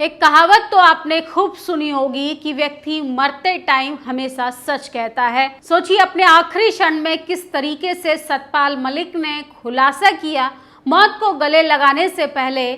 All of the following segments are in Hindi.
एक कहावत तो आपने खूब सुनी होगी कि व्यक्ति मरते टाइम हमेशा सच कहता है। सोचिए अपने आखिरी क्षण में किस तरीके से सतपाल मलिक ने खुलासा किया, मौत को गले लगाने से पहले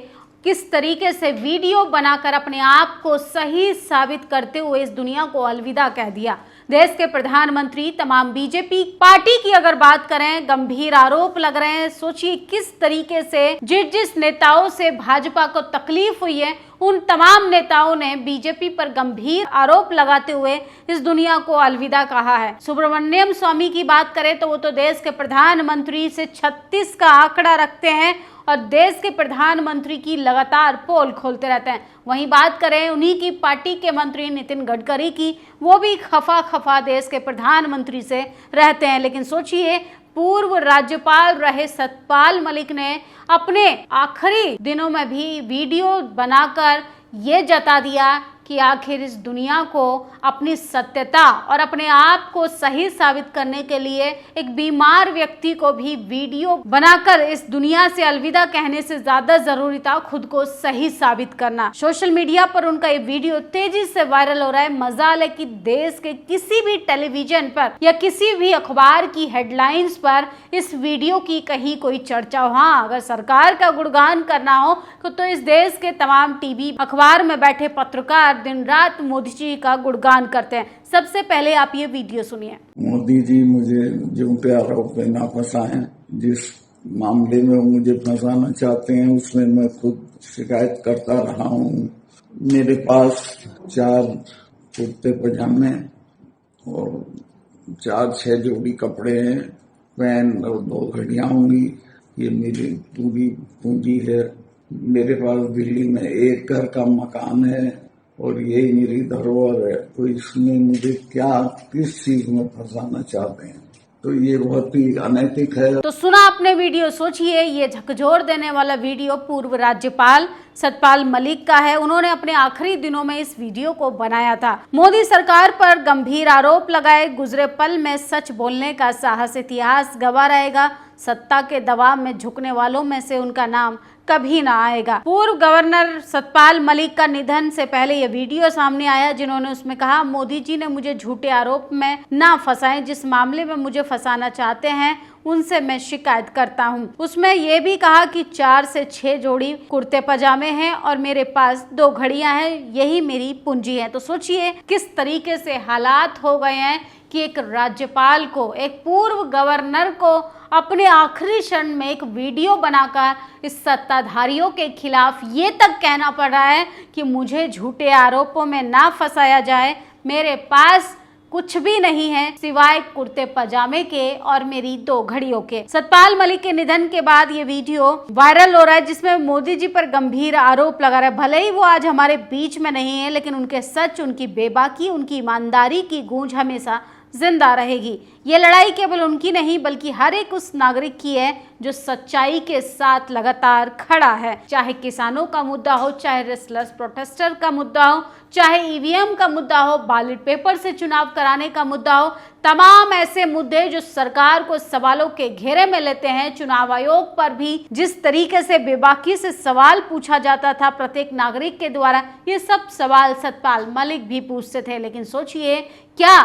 किस तरीके से वीडियो बनाकर अपने आप को सही साबित करते हुए इस दुनिया को अलविदा कह दिया। देश के प्रधानमंत्री तमाम बीजेपी पार्टी की अगर बात करें, गंभीर आरोप लग रहे हैं। सोचिए किस तरीके से जिस नेताओं से भाजपा को तकलीफ हुई है, उन तमाम नेताओं ने बीजेपी पर गंभीर आरोप लगाते हुए इस दुनिया को अलविदा कहा है। सुब्रमण्यम स्वामी की बात करें तो वो तो देश के प्रधानमंत्री से 36 का आंकड़ा रखते हैं और देश के प्रधानमंत्री की लगातार पोल खोलते रहते हैं। वहीं बात करें उन्हीं की पार्टी के मंत्री नितिन गडकरी की, वो भी खफा देश के प्रधानमंत्री से रहते हैं। लेकिन सोचिए पूर्व राज्यपाल रहे सतपाल मलिक ने अपने आखिरी दिनों में भी वीडियो बनाकर ये जता दिया कि आखिर इस दुनिया को अपनी सत्यता और अपने आप को सही साबित करने के लिए एक बीमार व्यक्ति को भी वीडियो बनाकर इस दुनिया से अलविदा कहने से ज्यादा जरूरी था खुद को सही साबित करना। सोशल मीडिया पर उनका ये वीडियो तेजी से वायरल हो रहा है। मजाल है कि देश के किसी भी टेलीविजन पर या किसी भी अखबार की हेडलाइंस पर इस वीडियो की कहीं कोई चर्चा हो। हाँ, अगर सरकार का गुणगान करना हो तो इस देश के तमाम टीवी अखबार में बैठे पत्रकार दिन रात मोदी जी का गुणगान करते हैं। सबसे पहले आप ये वीडियो सुनिए। मोदी जी मुझे झूठे आरोप में ना फंसाएं। जिस मामले में मुझे फंसाना चाहते हैं उसमें मैं खुद शिकायत करता रहा हूँ। मेरे पास 4 कुर्ते पजामे और 4-6 जोड़ी कपड़े हैं, पेन और 2 घड़ियां होंगी। ये मेरी पूरी पूंजी है। मेरे पास दिल्ली में एक घर का मकान है और यही मेरी धरोहर है। तो इसमें मुझे किस चीज में फंसाना चाहते हैं? तो ये बहुत ही अनैतिक है। तो सुना आपने वीडियो। सोचिए ये झकझोर देने वाला वीडियो पूर्व राज्यपाल सतपाल मलिक का है। उन्होंने अपने आखिरी दिनों में इस वीडियो को बनाया था। मोदी सरकार पर गंभीर आरोप लगाए, गुजरे पल में सच बोलने का साहस इतिहास गवाह रहेगा। सत्ता के दबाव में झुकने वालों में से उनका नाम कभी ना आएगा। पूर्व गवर्नर सतपाल मलिक का निधन से पहले ये वीडियो सामने आया जिन्होंने उसमें कहा, मोदी जी ने मुझे झूठे आरोप में ना फंसाएं। जिस मामले में मुझे फंसाना चाहते हैं उनसे मैं शिकायत करता हूं। उसमें यह भी कहा कि 4 से 6 जोड़ी कुर्ते पजामे हैं और मेरे पास 2 घड़ियां हैं, यही मेरी पूंजी है। तो सोचिए किस तरीके से हालात हो गए हैं कि एक राज्यपाल को, एक पूर्व गवर्नर को अपने आखिरी क्षण में एक वीडियो बनाकर इस सत्ताधारियों के खिलाफ ये तक कहना पड़ रहा है कि मुझे झूठे आरोपों में ना फंसाया जाए, मेरे पास कुछ भी नहीं है सिवाय कुर्ते पजामे के और मेरी 2 घड़ियों के। सतपाल मलिक के निधन के बाद ये वीडियो वायरल हो रहा है जिसमें मोदी जी पर गंभीर आरोप लगा रहा है। भले ही वो आज हमारे बीच में नहीं है, लेकिन उनके सच, उनकी बेबाकी, उनकी ईमानदारी की गूंज हमेशा जिंदा रहेगी। ये लड़ाई केवल उनकी नहीं बल्कि हर एक उस नागरिक की है जो सच्चाई के साथ लगातार खड़ा है। चाहे किसानों का मुद्दा हो, चाहे रेस्टलेस प्रोटेस्टर का मुद्दा हो, चाहे ईवीएम का मुद्दा हो, बैलेट पेपर से चुनाव कराने का मुद्दा हो, तमाम ऐसे मुद्दे जो सरकार को सवालों के घेरे में लेते हैं। चुनाव आयोग पर भी जिस तरीके से बेबाकी से सवाल पूछा जाता था प्रत्येक नागरिक के द्वारा, ये सब सवाल सतपाल मलिक भी पूछते थे। लेकिन सोचिए क्या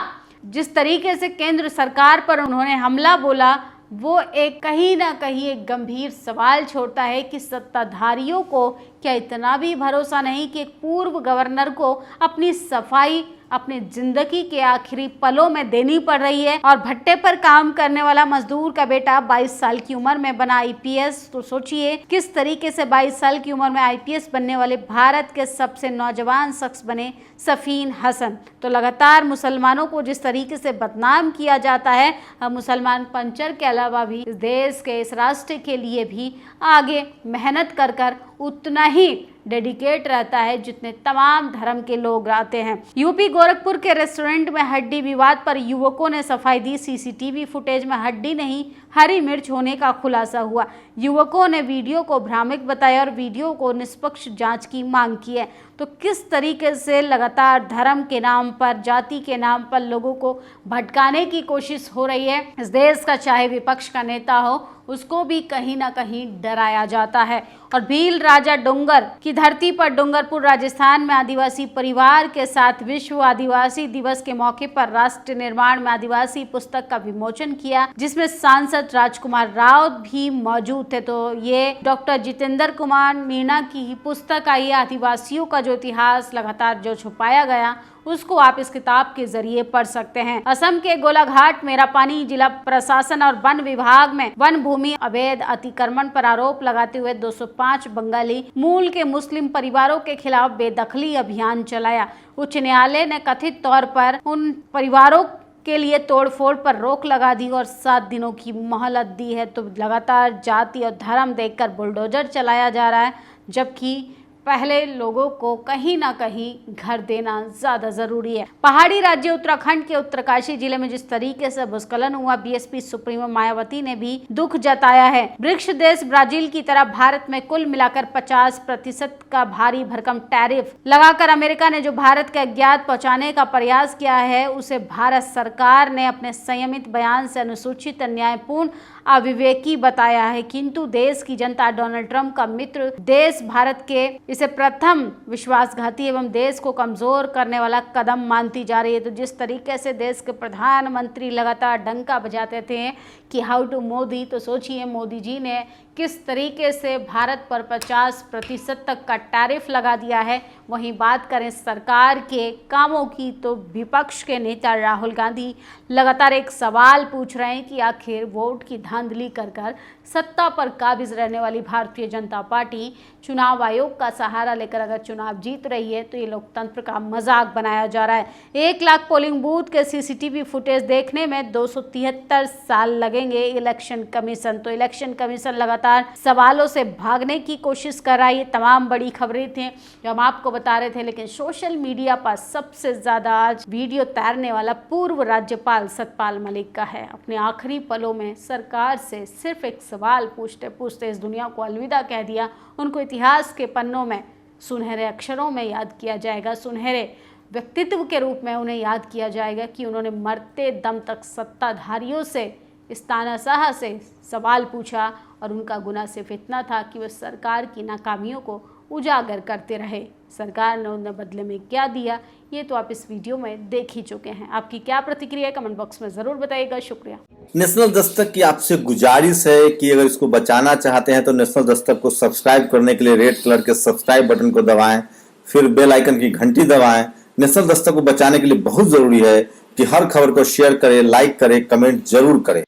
जिस तरीके से केंद्र सरकार पर उन्होंने हमला बोला, वो एक कहीं ना कहीं एक गंभीर सवाल छोड़ता है कि सत्ताधारियों को क्या इतना भी भरोसा नहीं कि एक पूर्व गवर्नर को अपनी सफाई अपने जिंदगी के आखिरी पलों में देनी पड़ रही है। और भट्टे पर काम करने वाला मजदूर का बेटा 22 साल की उम्र में बना आईपीएस। तो सोचिए किस तरीके से 22 साल की उम्र में आईपीएस बनने वाले भारत के सबसे नौजवान शख्स बने सफीन हसन। तो लगातार मुसलमानों को जिस तरीके से बदनाम किया जाता है, मुसलमान पंचर के अलावा भी इस देश के, इस राष्ट्र के लिए भी आगे मेहनत कर उतना ही डेडिकेट रहता है जितने तमाम धर्म के लोग आते हैं। यूपी गोरखपुर के रेस्टोरेंट में हड्डी विवाद पर युवकों ने सफाई दी। सीसीटीवी फुटेज में हड्डी नहीं, हरी मिर्च होने का खुलासा हुआ। युवकों ने वीडियो को भ्रामक बताया और वीडियो को निष्पक्ष जांच की मांग की है। तो किस तरीके से लगातार धर्म के नाम पर, जाति के नाम पर लोगों को भटकाने की कोशिश हो रही है। इस देश का चाहे विपक्ष का नेता हो, उसको भी कहीं ना कहीं डराया जाता है। और भील राजा डोंगर की धरती पर डूंगरपुर राजस्थान में आदिवासी परिवार के साथ विश्व आदिवासी दिवस के मौके पर राष्ट्र निर्माण में आदिवासी पुस्तक का विमोचन किया, जिसमें सांसद राजकुमार राव भी मौजूद थे। तो ये डॉक्टर जितेंद्र कुमार मीणा की पुस्तक आई है। आदिवासियों का जो इतिहास लगातार जो छुपाया गया, उसको आप इस किताब के जरिए पढ़ सकते हैं। असम के गोलाघाट मेरापानी जिला प्रशासन और वन विभाग में वन भूमि अवैध अतिक्रमण पर आरोप लगाते हुए 205 बंगाली मूल के मुस्लिम परिवारों के खिलाफ बेदखली अभियान चलाया। उच्च न्यायालय ने कथित तौर पर उन परिवारों के लिए तोड़फोड़ पर रोक लगा दी और 7 दिनों की मोहलत दी है। तो लगातार जाति और धर्म देखकर बुलडोजर चलाया जा रहा है, जबकि पहले लोगों को कहीं ना कहीं घर देना ज्यादा जरूरी है। पहाड़ी राज्य उत्तराखंड के उत्तरकाशी जिले में जिस तरीके से भूस्खलन हुआ, बीएसपी सुप्रीमो मायावती ने भी दुख जताया है। ब्रिक्स देश ब्राजील की तरह भारत में कुल मिलाकर 50% का भारी भरकम टैरिफ लगाकर अमेरिका ने जो भारत के अज्ञात पहुंचाने का प्रयास किया है, उसे भारत सरकार ने अपने संयमित बयान से अनुसूचित, अन्यायपूर्ण, अविवेकी बताया है। किंतु देश की जनता डोनाल्ड ट्रंप का मित्र देश भारत के इसे प्रथम विश्वासघाती एवं देश को कमजोर करने वाला कदम मानती जा रही है। तो जिस तरीके से देश के प्रधानमंत्री लगातार डंका बजाते थे कि हाउ टू मोदी, तो सोचिए मोदी जी ने किस तरीके से भारत पर 50% तक का टैरिफ लगा दिया है। वहीं बात करें सरकार के कामों की, तो विपक्ष के नेता राहुल गांधी लगातार एक सवाल पूछ रहे हैं कि आखिर वोट की धांधली कर सत्ता पर काबिज रहने वाली भारतीय जनता पार्टी चुनाव आयोग का सहारा लेकर अगर चुनाव जीत रही है, तो ये लोकतंत्र का मजाक बनाया जा रहा है। 1 लाख पोलिंग बूथ के सीसीटीवी फुटेज देखने में 273 साल लगेंगे इलेक्शन कमीशन। तो इलेक्शन कमीशन लगातार सवालों से भागने की कोशिश कर रहा है। ये तमाम बड़ी खबरें थी जो हम आपको बता रहे थे, लेकिन सोशल मीडिया पर सबसे ज्यादा आज वीडियो तैरने वाला पूर्व राज्यपाल सतपाल मलिक का है। अपने आखिरी पलों में सरकार से सिर्फ एक सवाल पूछते पूछते इस दुनिया को अलविदा कह दिया। उनको इतिहास के पन्नों में सुनहरे अक्षरों में याद किया जाएगा, सुनहरे व्यक्तित्व के रूप में उन्हें याद किया जाएगा कि उन्होंने मरते दम तक सत्ताधारियों से इस तानाशाह से सवाल पूछा और उनका गुनाह सिर्फ इतना था कि वह सरकार की नाकामियों को उजागर करते रहे। सरकार ने उन्हें बदले में क्या दिया, ये तो आप इस वीडियो में देख ही चुके हैं। आपकी क्या प्रतिक्रिया है, कमेंट बॉक्स में जरूर बताइएगा। शुक्रिया। नेशनल दस्तक की आपसे गुजारिश है कि अगर इसको बचाना चाहते हैं तो नेशनल दस्तक को सब्सक्राइब करने के लिए रेड कलर के सब्सक्राइब बटन को दबाएं, फिर बेल आइकन की घंटी दबाएं। नेशनल दस्तक को बचाने के लिए बहुत जरूरी है कि हर खबर को शेयर करें, लाइक करें, कमेंट जरूर करें।